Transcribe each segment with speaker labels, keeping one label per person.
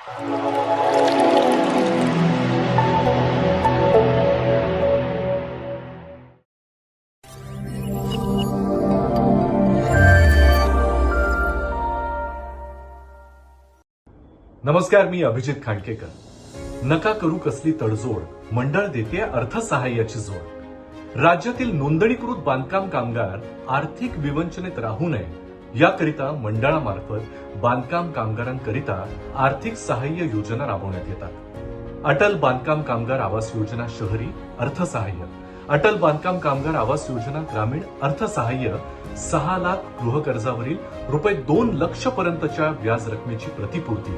Speaker 1: नमस्कार, मी अभिजित खांडकेकर. नका करू कसली तडजोड, मंडळ देते अर्थसहाय्याची जोड. राज्यातील नोंदणीकृत बांधकाम कामगार आर्थिक विवंचनेत राहू नये याकरिता मंडळामार्फत बांधकाम कामगारांकरिता आर्थिक सहाय्य योजना राबवण्यात येतात. अटल बांधकाम कामगार आवास योजना शहरी अर्थसहाय्य, अटल बांधकाम कामगार आवास योजना ग्रामीण अर्थसहाय्य, 6 लाख गृहकर्जावरील ₹2 लाख पर्यंतच्या व्याज रकमेची प्रतिपूर्ती,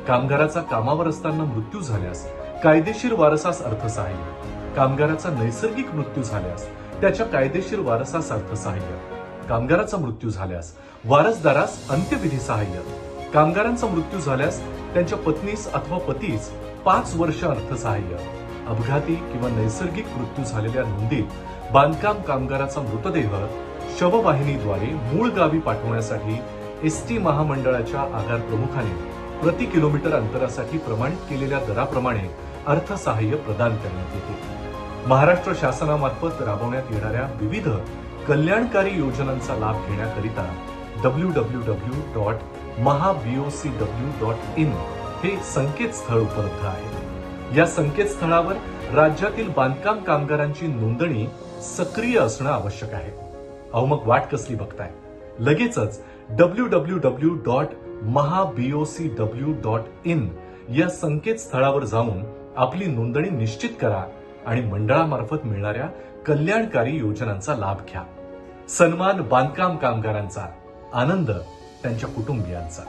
Speaker 1: कामगाराचा कामावर असताना मृत्यू झाल्यास कायदेशीर वारसास अर्थसहाय्य, कामगाराचा नैसर्गिक मृत्यू झाल्यास त्याच्या कायदेशीर वारसास अर्थसहाय्य, कामगाराचा मृत्यू झाल्यास वारसदारास अंत्यविधी सहाय्य, कामगारांचा मृत्यू झाल्यास त्यांच्या पत्नीस अथवा पतीस 5 वर्ष अर्थसहाय्य, अपघाती किंवा नैसर्गिक मृत्यू झालेल्या नोंदीत बांधकाम कामगाराचा मृतदेह शववाहिनीद्वारे मूळ गावी पाठवण्यासाठी एसटी महामंडळाच्या आगार प्रमुखाने प्रति किलोमीटर अंतरासाठी प्रमाणित केलेल्या दराप्रमाणे अर्थसहाय्य प्रदान करण्यात येते. महाराष्ट्र शासनामार्फत राबवण्यात येणाऱ्या विविध कल्याणकारी योजनांचा लाभ घेण्याकरिता www.mahabocw.in हे संकेतस्थळ उपलब्ध आहे. या संकेतस्थळावर राज्यातील बांधकाम कामगारांची नोंदणी सक्रिय असणं आवश्यक आहे. अहो मग वाट कसली बघताय? लगेचच www.mahabocw.in या संकेतस्थळावर जाऊन आपली नोंदणी निश्चित करा आणि मंडळामार्फत मिळणाऱ्या कल्याणकारी योजनांचा लाभ घ्या. सन्मान बांधकाम कामगारांचा, आनंद त्यांच्या कुटुंबियांचा.